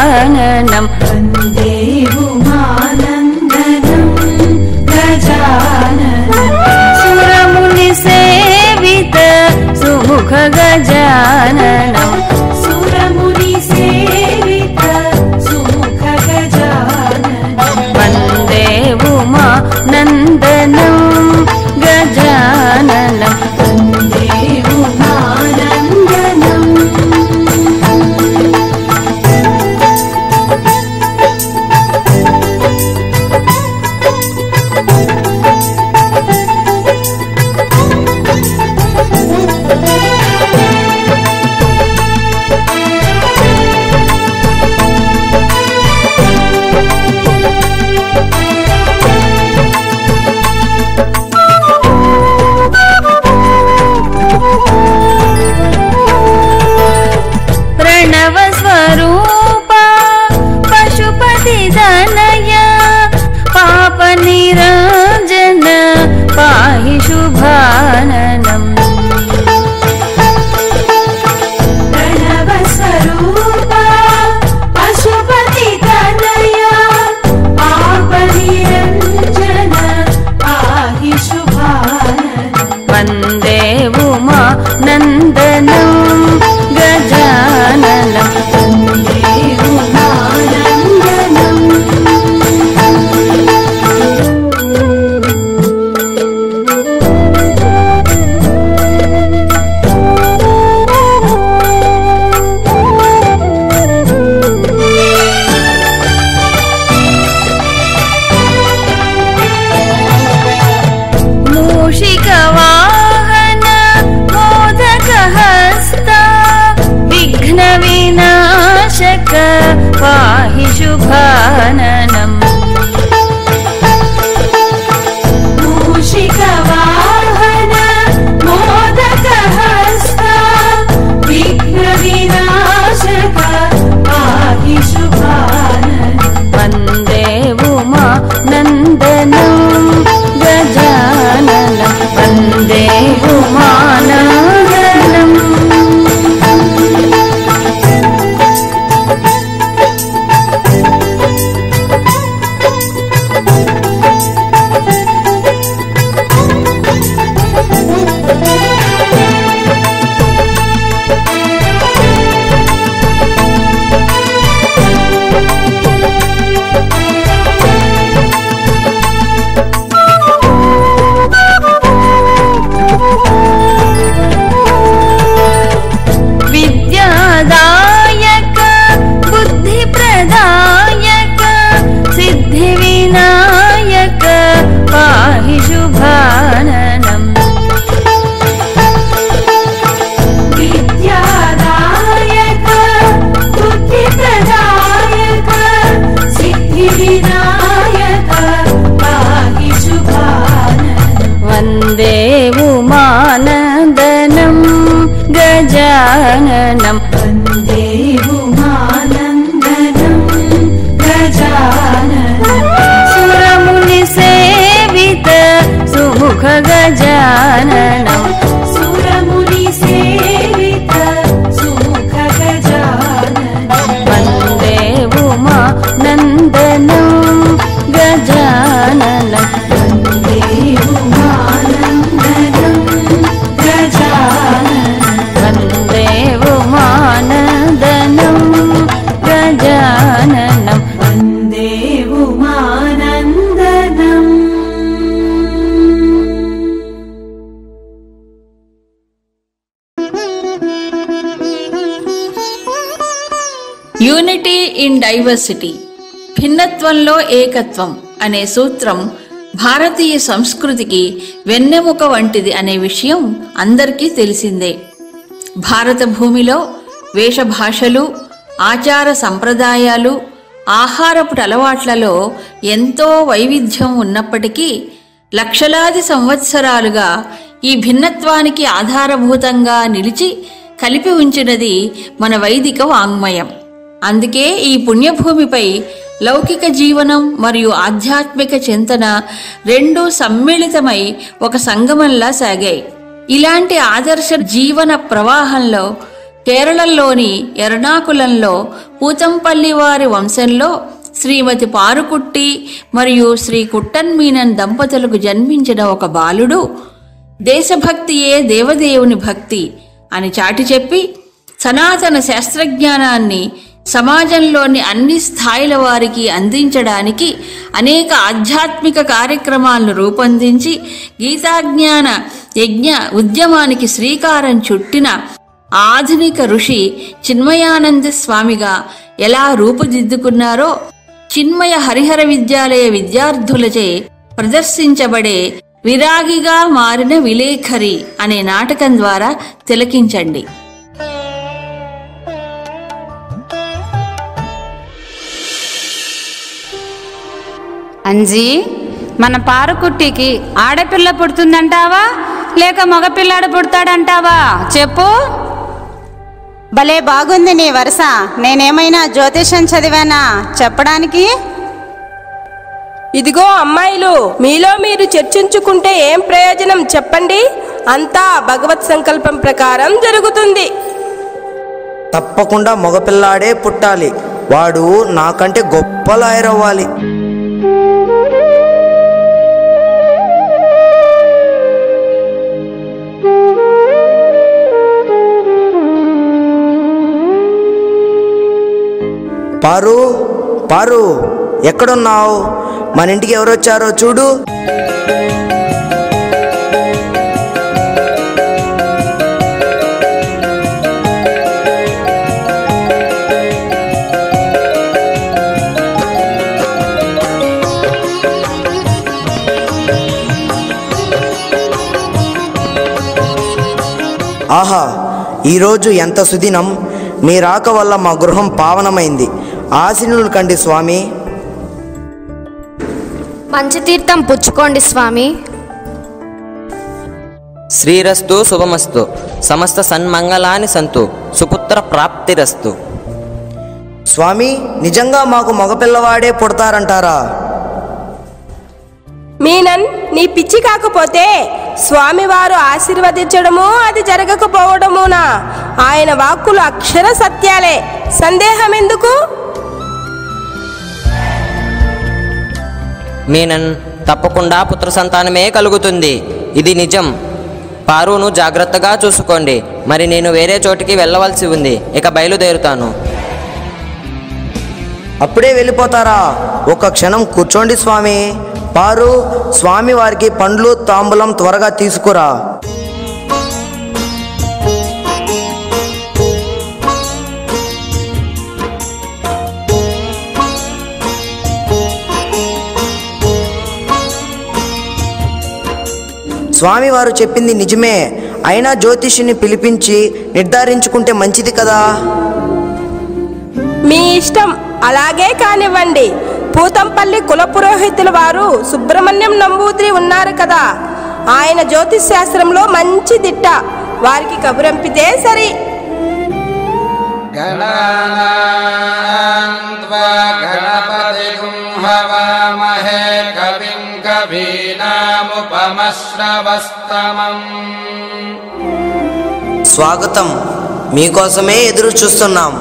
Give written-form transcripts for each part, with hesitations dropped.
गजाननं वन्दे उमानन्दनं गजाननं सुरमुनिसेवित सुमुख गजाननं सुरमुनिसेवित सुमुख गजाननं वन्दे उमानन्दनं गजाननं वन्दे उमानन्दनं प्रणवस्वरूपा पशुपति दनया पापनिरञ्जन पाहि शुभाननम् प्रणवस्वरूपा पशुपति तनया पापनिरञ्जन पाहि शुभाननम् वन्दे उमानन्दनं गजाननं वन्दे उमानन्दनं मूषिकवाहन मोदकहस्ता विघ्नविनाशक पाहि शुभाननम् मूषिकवाहन मोदकहस्ता विघ्नविनाशक पाहि शुभाननम् वन्दे उमानन्दनं गजाननं वन्दे उमानन्दनम् विद्यादायक बुद्धिप्रदायक सिद्धिविनायक पाहि शुभाननम् विद्यादायक बुद्धिप्रदायक सिद्धिविनायक पाहि शुभाननम् वन्दे उमानन्दनं गजाननं वन्दे उमानन्दनं गजाननं सुरमुनिसेवित सुमुख गजाननं सुरमुनिसेवित सुमुख गजाननं वन्दे उमानन्दनं गजाननं वन्दे उमानन्दनं गजाननं वन्दे उमानन्दनं गजाननं वन्दे उमानन्दनम् యూనిటీ ఇన్ డైవర్సిటీ, భిన్నత్వంలో ఏకత్వం అనే సూత్రం భారతీయ సంస్కృతికి వెన్నెముక వంటిది అనే విషయం అందరికీ తెలిసిందే. భారత భూమిలో వేషభాషలు, ఆచార సంప్రదాయాలు, ఆహారపు అలవాట్లలో ఎంతో వైవిధ్యం ఉన్నప్పటికీ లక్షలాది సంవత్సరాలుగా ఈ భిన్నత్వానికి ఆధారభూతంగా నిలిచి కలిపి ఉంచినది మన వైదిక వాంగ్మయం. అందుకే ఈ పుణ్యభూమిపై లౌకిక జీవనం మరియు ఆధ్యాత్మిక చింతన రెండూ సమ్మిళితమై ఒక సంగమంలా సాగాయి. ఇలాంటి ఆదర్శ జీవన ప్రవాహంలో కేరళలోని ఎర్నాకులంలో పూతంపల్లి వారి వంశంలో శ్రీమతి పారుకుట్టి మరియు శ్రీ కుట్టన్ మీనన్ దంపతులకు జన్మించిన ఒక బాలుడు దేశభక్తియే దేవదేవుని భక్తి అని చాటి చెప్పి సనాతన శాస్త్రజ్ఞానాన్ని సమాజంలోని అన్ని స్థాయిల వారికి అందించడానికి అనేక ఆధ్యాత్మిక కార్యక్రమాలను రూపొందించి గీతాజ్ఞాన యజ్ఞ ఉద్యమానికి శ్రీకారం చుట్టిన ఆధునిక ఋషి చిన్మయానంద స్వామిగా ఎలా రూపుదిద్దుకున్నారో చిన్మయ హరిహర విద్యాలయ విద్యార్థులచే ప్రదర్శించబడే విరాగిగా మారిన విలేఖరి అనే నాటకం ద్వారా తిలకించండి. అంజీ, మన పారుకుట్టికి ఆడపిల్ల పుడుతుందంటావా లేక మగపిల్లాడు పుడతాడంటావా చెప్పు. భలే బాగుంది నీ వరుస. నేనేమైనా జ్యోతిషం చదివానా చెప్పడానికి? ఇదిగో అమ్మాయిలు, మీలో మీరు చర్చించుకుంటే ఏం ప్రయోజనం చెప్పండి. అంతా భగవత్ సంకల్పం ప్రకారం జరుగుతుంది. తప్పకుండా మగపిల్లాడే పుట్టాలి. వాడు నాకంటే గొప్ప లాయర్ అవ్వాలి. పారు, పారు, ఎక్కడున్నావు? మన ఇంటికి ఎవరొచ్చారో చూడు. ఆహా, ఈరోజు ఎంత సుదినం! మీ రాక వల్ల మా గృహం పావనమైంది. ఆశీనులు కండి స్వామి. పంచతీర్థం పుచ్చుకోండి స్వామి. శ్రీరస్తు శుభమస్తు, సమస్త సన్మంగళాని సంతు, సుపుత్ర ప్రాప్తిరస్తు. స్వామి, నిజంగా మాకు మగపిల్లవాడే పుడతారంటారా? మీనన్, నీ పిచ్చి కాకపోతే స్వామివారు ఆశీర్వదించడము అది జరగకపోవడమునా? ఆయన వాక్కులు అక్షర సత్యాలే, సందేహం ఎందుకు? మీనన్, తప్పకుండా పుత్ర సంతానమే కలుగుతుంది. ఇది నిజం. పారును జాగ్రత్తగా చూసుకోండి. మరి నేను వేరే చోటికి వెళ్ళవలసి ఉంది. ఇక బయలుదేరుతాను. అప్పుడే వెళ్ళిపోతారా? ఒక్క క్షణం కూర్చోండి స్వామి. పారు, స్వామి వారికి పండ్లు తాంబూలం త్వరగా తీసుకురా. స్వామివారు చెప్పింది నిజమే. అయినా జ్యోతిష్యుని పిలిపించి నిర్ధారించుకుంటే మంచిది కదా. మీ ఇష్టం, అలాగే కానివ్వండి. పూతంపల్లి కుల పురోహితుల వారు సుబ్రహ్మణ్యం నంబూద్రి ఉన్నారు కదా, ఆయన జ్యోతిష్ శాస్త్రంలో మంచి దిట్ట. వారికి కబురంపితే సరి. స్వాగతం. మీకోసమే ఎదురు చూస్తున్నాం.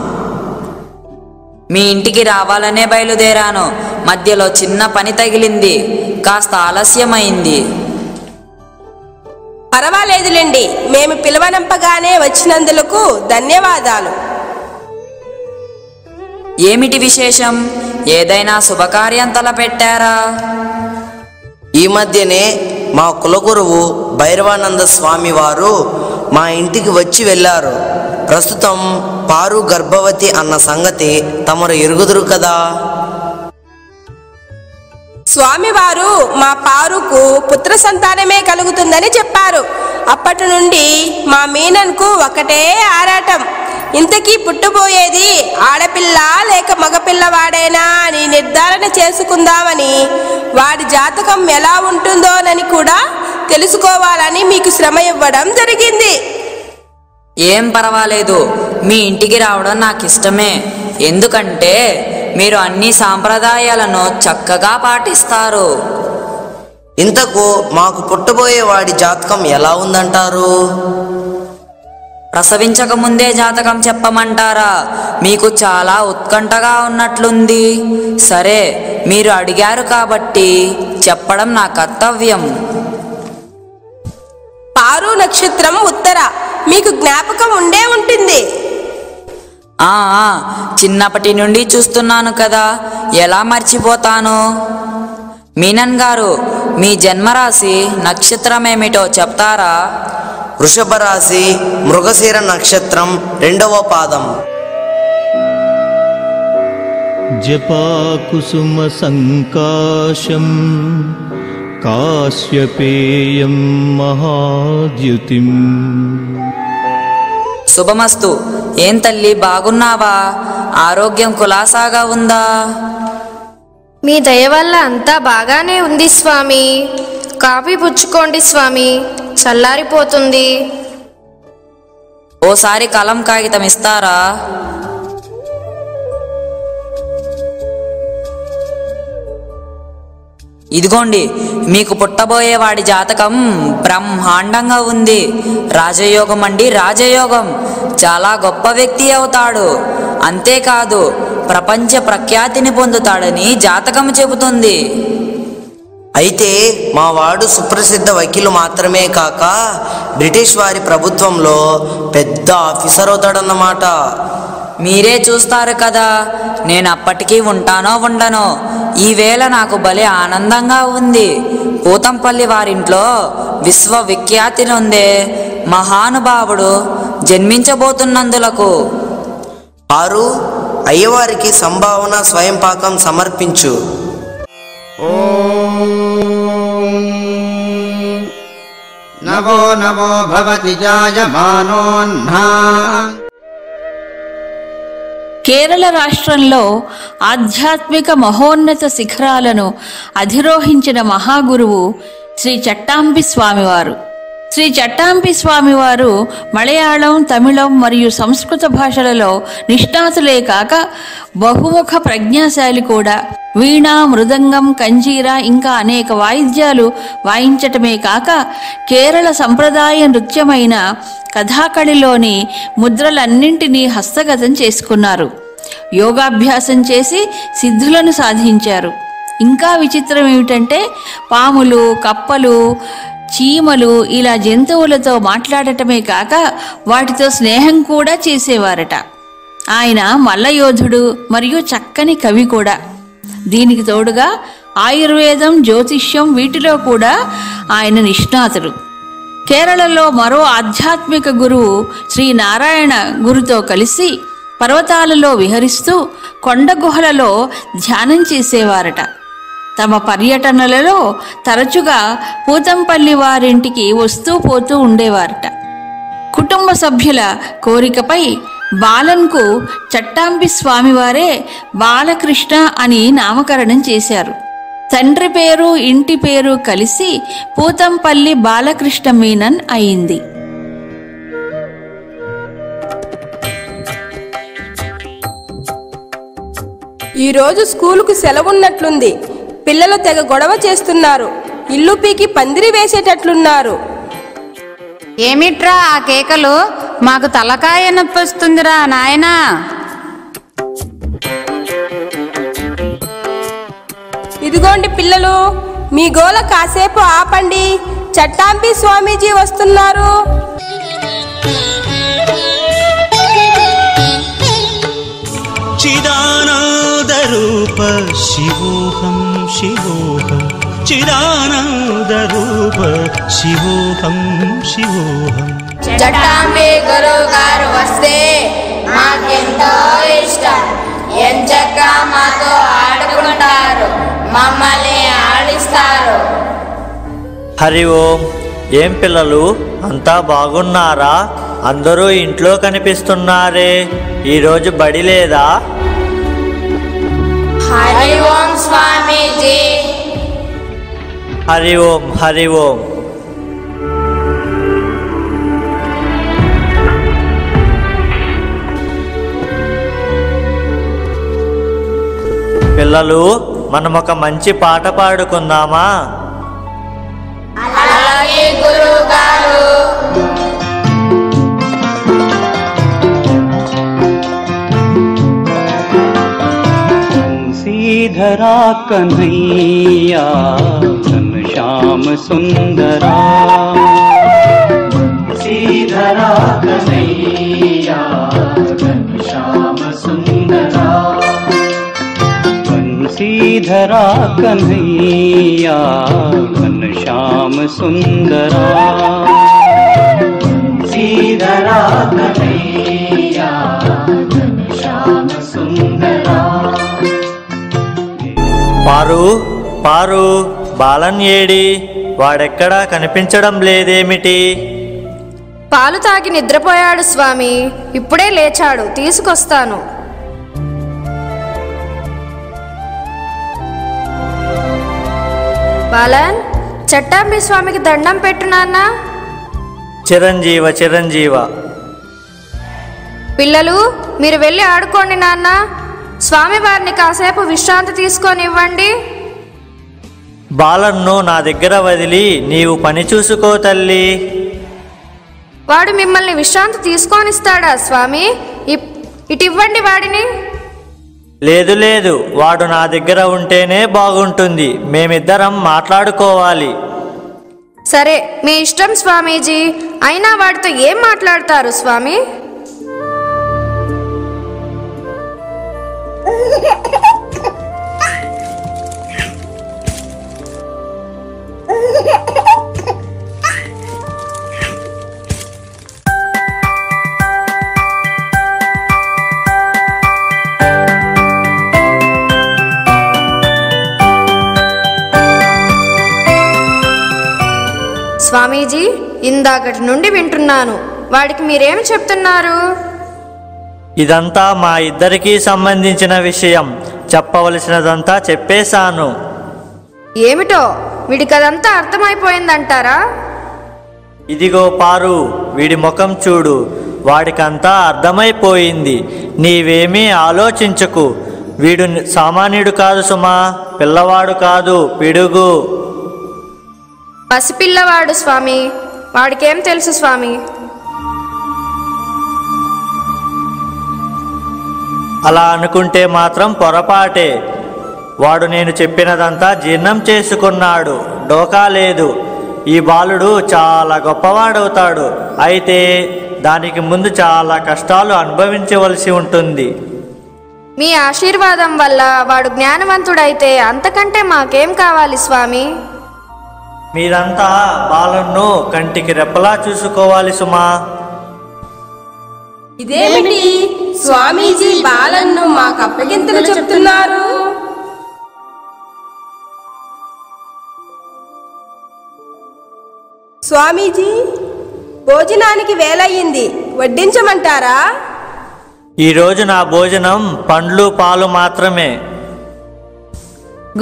మీ ఇంటికి రావాలనే బయలుదేరాను. మధ్యలో చిన్న పని తగిలింది, కాస్త ఆలస్యమైంది. పర్వాలేదులేండి, మేము పిలవనంపగానే వచ్చినందులకు ధన్యవాదాలు. ఏమిటి విశేషం? ఏదైనా శుభకార్యం తలపెట్టారా? ఈ మధ్యనే మా కులగురువు భైరవానంద స్వామి వారు మా ఇంటికి వచ్చి వెళ్ళారు. ప్రస్తుతం పారు గర్భవతి అన్న సంగతి తమరు ఎరుగుదురు కదా. స్వామివారు మా పారుకు పుత్ర సంతానమే కలుగుతుందని చెప్పారు. అప్పటి నుండి మా మీనన్కు ఒకటే ఆరాటం. ఇంతకీ పుట్టబోయేది ఆడపిల్ల లేక మగపిల్లవాడేనా అని నిర్ధారణ చేసుకుందామని, వాడి జాతకం ఎలా ఉంటుందోనని కూడా తెలుసుకోవాలని మీకు శ్రమ ఇవ్వడం జరిగింది. ఏం పర్వాలేదు, మీ ఇంటికి రావడం నాకు ఇష్టమే. ఎందుకంటే మీరు అన్ని సాంప్రదాయాలను చక్కగా పాటిస్తారు. ఇంతకు మాకు పుట్టబోయే వాడి జాతకం ఎలా ఉందంటారు? ప్రసవించక ముందే జాతకం చెప్పమంటారా? మీకు చాలా ఉత్కంఠగా ఉన్నట్లుంది. సరే, మీరు అడిగారు కాబట్టి చెప్పడం నా కర్తవ్యం. పారు నక్షత్రం ఉత్తర, మీకు జ్ఞాపకం ఉండే ఉంటుంది. చిన్నప్పటి నుండి చూస్తున్నాను కదా, ఎలా మర్చిపోతాను? మీనన్ గారు, మీ జన్మరాశి నక్షత్రం ఏమిటో చెప్తారా? వృషభ రాశి, మృగశిర నక్షత్రం, 2వ పాదం. జపాకుసుమ సంకాశం కాశ్యపేయం మహాద్యుతిం. శుభమస్తు. ఏం తల్లి, బాగున్నావా? ఆరోగ్యం కులాసాగా ఉందా? మీ దయ వల్ల అంతా బాగానే ఉంది స్వామి. కాఫీ పుచ్చుకోండి స్వామి, చల్లారిపోతుంది. ఓసారి కలం కాగితం ఇస్తారా? ఇదిగోండి, మీకు పుట్టబోయే వాడి జాతకం బ్రహ్మాండంగా ఉంది. రాజయోగం అండి, రాజయోగం. చాలా గొప్ప వ్యక్తి అవుతాడు. అంతేకాదు, ప్రపంచ ప్రఖ్యాతిని పొందుతాడని జాతకం చెబుతుంది. అయితే మా వాడు సుప్రసిద్ధ వకీలు మాత్రమే కాక బ్రిటిష్ వారి ప్రభుత్వంలో పెద్ద ఆఫీసర్ అవుతాడన్నమాట. మీరే చూస్తారు కదా, నేను అప్పటికీ ఉంటానో ఉండనో. ఈవేళ నాకు భలే ఆనందంగా ఉంది. పూతంపల్లి వారింట్లో విశ్వవిఖ్యాతి నొందే మహానుభావుడు జన్మించబోతున్నందులకు. ఆరు, అయ్యవారికి సంభావన స్వయం పాకం సమర్పించు. నమో నమో భవతి జాయమానోన్హా. కేరళ రాష్ట్రంలో ఆధ్యాత్మిక మహోన్నత శిఖరాలను అధిరోహించిన మహాగురువు శ్రీ చట్టాంబి స్వామివారు. శ్రీ చట్టాంబి స్వామివారు మలయాళం, తమిళం మరియు సంస్కృత భాషలలో నిష్ణాతులే కాక బహుముఖ ప్రజ్ఞాశాలి కూడా. వీణ, మృదంగం, కంజీర ఇంకా అనేక వాయిద్యాలు వాయించటమే కాక కేరళ సంప్రదాయ నృత్యమైన కథాకళిలోని ముద్రలన్నింటినీ హస్తగతం చేసుకున్నారు. యోగాభ్యాసం చేసి సిద్ధులను సాధించారు. ఇంకా విచిత్రం ఏమిటంటే, పాములు, కప్పలు, చీమలు ఇలా జంతువులతో మాట్లాడటమే కాక వాటితో స్నేహం కూడా చేసేవారట. ఆయన మల్లయోధుడు మరియు చక్కని కవి కూడా. దీనికి తోడుగా ఆయుర్వేదం, జ్యోతిష్యం వీటిలో కూడా ఆయన నిష్ణాతుడు. కేరళలో మరో ఆధ్యాత్మిక గురువు శ్రీ నారాయణ గురుతో కలిసి పర్వతాలలో విహరిస్తూ కొండ గుహలలో ధ్యానం చేసేవారట. తమ పర్యటనలలో తరచుగా పూతంపల్లి వారింటికి వస్తూ పోతూ ఉండేవారట. కుటుంబ సభ్యుల కోరికపై బాలన్కు చట్టాంబి స్వామివారే బాలకృష్ణ అని నామకరణం చేశారు. తండ్రి పేరు, ఇంటి పేరు కలిసి పూతంపల్లి బాలకృష్ణ మీనన్ అయింది. ఈరోజు స్కూలుకు సెలవున్నట్లుంది. పిల్లలు తెగ గొడవ చేస్తున్నారు. ఇల్లు పీకి పందిరి వేసేటట్లున్నారు. ఏమిట్రా ఆ కేకలు? మాకు తలకాయ నొప్పి వస్తుందిరా నాయనా. ఇదిగోండి పిల్లలు, మీ గోల కాసేపు ఆపండి. చట్టాంబి స్వామీజీ వస్తున్నారు. చిదానంద రూప శివోహం శివోహం, చిదానంద రూప శివోహం శివోహం. చట్టాంబి గురువు గారు వస్తే మాకెంతో ఇష్టం. ఎంచక్కా మాతో ఆడుకుంటారు, మమ్మల్ని ఆడిస్తారు. హరి ఓం. ఏం పిల్లలు, అంతా బాగున్నారా? అందరూ ఇంట్లో కనిపిస్తున్నారే. ఈరోజు బడి లేదా? హరి ఓం స్వామీజీ. హరి ఓం, హరి ఓం. పిల్లలు, మనం ఒక మంచి పాట పాడుకుందామా? అలాగే గురువు గారు. శ్రీధరా కన్హయ్యా ఘనశ్యామ సుందరా శ్రీధరా కన్హయ్యా ఘనశ్యామ సుందరా శ్రీధరా కన్హయ్యా ఘనశ్యామ సుందరా శ్రీధరా కన్హయ్యా ఘనశ్యామ సుందరా. పారు పారు, బాలన్ ఏడి? వాడెక్కడా కనిపించడం లేదేమిటి? పాలు తాగి నిద్రపోయాడు స్వామి. ఇప్పుడే లేచాడు, తీసుకొస్తాను. బాలన్, చట్టాంబి స్వామికి దండం పెట్టు నాన్న. చిరంజీవ చిరంజీవ. పిల్లలు, మీరు వెళ్ళి ఆడుకోండి నాన్న. స్వామి వారిని కాసేపు విశ్రాంతి తీసుకొని ఇవ్వండి. బాలన్ను నా దగ్గర వదిలి నీవు పని చూసుకో తల్లి. వాడు మిమ్మల్ని విశ్రాంతి తీసుకొనిస్తాడా స్వామి? ఇటివ్వండి వాడిని. లేదు లేదు, వాడు నా దగ్గర ఉంటేనే బాగుంటుంది. మేమిద్దరం మాట్లాడుకోవాలి. సరే, మీ ఇష్టం స్వామీజీ. అయినా వాడితో ఏం మాట్లాడతారు స్వామి? స్వామీజీ, ఇందాకటి నుండి వింటున్నాను. వాడికి మీరేం చెప్తున్నారు? ఇదంతా మా ఇద్దరికీ సంబంధించిన విషయం. చెప్పవలసినదంతా చెప్పేశాను. ఏమిటో వీడికదంతా అర్థమైపోయిందంటారా? ఇదిగో పారు, వీడి ముఖం చూడు. వాడికంతా అర్థమైపోయింది. నీవేమీ ఆలోచించకు. వీడు సామాన్యుడు కాదు సుమా, పిల్లవాడు కాదు, పిడుగు. పసిపిల్లవాడు స్వామి. వాడికేం తెలుసు స్వామి? అలా అనుకుంటే మాత్రం పొరపాటే. వాడు నేను చెప్పినదంతా జీర్ణం చేసుకున్నాడు. డోకా లేదు. ఈ బాలుడు చాలా గొప్పవాడవుతాడు. అయితే దానికి ముందు చాలా కష్టాలు అనుభవించవలసి ఉంటుంది. మీ ఆశీర్వాదం వల్ల వాడు జ్ఞానవంతుడైతే అంతకంటే మాకేం కావాలి స్వామి? మీరంతా బాలన్ను కంటికి రెప్పలా చూసుకోవాలి సుమా. ఇదేమిటి స్వామీజీ బాలన్ను మాకు అప్పగింతలు చెప్తున్నారు? స్వామీజీ, భోజనానికి వేలయ్యింది, వడ్డించమంటారా? ఈరోజు నా భోజనం పండ్లు పాలు మాత్రమే.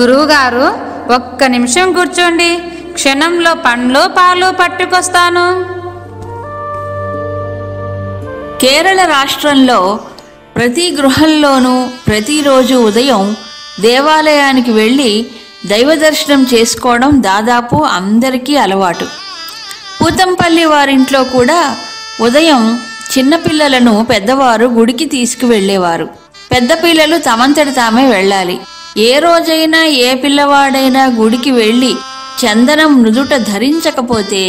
గురువుగారు, ఒక్క నిమిషం కూర్చోండి. క్షణంలో పండ్లు పాలు పట్టుకొస్తాను. కేరళ రాష్ట్రంలో ప్రతి గృహంలోనూ ప్రతిరోజు ఉదయం దేవాలయానికి వెళ్ళి దైవ దర్శనం చేసుకోవడం దాదాపు అందరికీ అలవాటు. పూతంపల్లి వారింట్లో కూడా ఉదయం చిన్నపిల్లలను పెద్దవారు గుడికి తీసుకువెళ్ళేవారు. పెద్ద పిల్లలు తమంతటి తామే వెళ్ళాలి. ఏ రోజైనా ఏ పిల్లవాడైనా గుడికి వెళ్ళి చందనం నుదుట ధరించకపోతే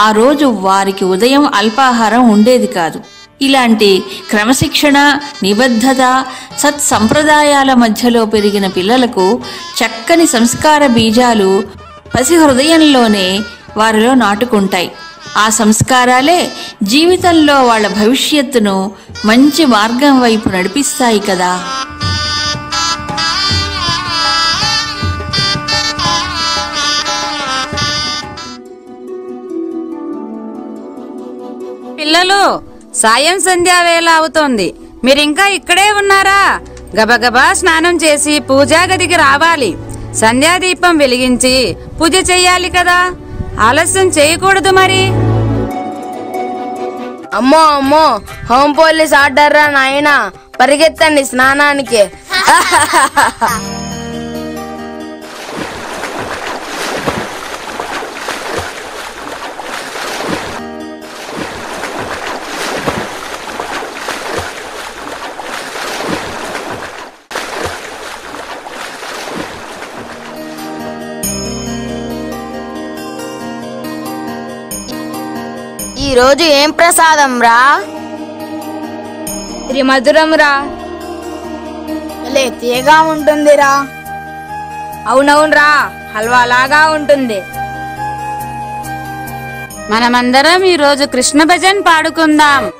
ఆ రోజు వారికి ఉదయం అల్పాహారం ఉండేది కాదు. ఇలాంటి క్రమశిక్షణ, నిబద్ధత, సత్సంప్రదాయాల మధ్యలో పెరిగిన పిల్లలకు చక్కని సంస్కార బీజాలు పసి హృదయంలోనే వారిలో నాటుకుంటాయి. ఆ సంస్కారాలే జీవితంలో వాళ్ళ భవిష్యత్తును మంచి మార్గం వైపు నడిపిస్తాయి కదా. పిల్లలు, సాయం సంధ్యా వేళ అవుతోంది. మీరింకా ఇక్కడే ఉన్నారా? గబగబా స్నానం చేసి పూజా గదికి రావాలి. సంధ్యాదీపం వెలిగించి పూజ చెయ్యాలి కదా. ఆలస్యం చేయకూడదు మరి. అమ్మో అమ్మో, హోమ్ పోలీస్ ఆర్డర్ రా నాయనా, పరిగెత్తండి స్నానానికి. ఈరోజు ఏం ప్రసాదం రా? మధురం రా. తీయగా ఉంటుందిరా. అవునవునరా, హల్వాలాగా ఉంటుంది. మనమందరం ఈరోజు కృష్ణ భజన్ పాడుకుందాం.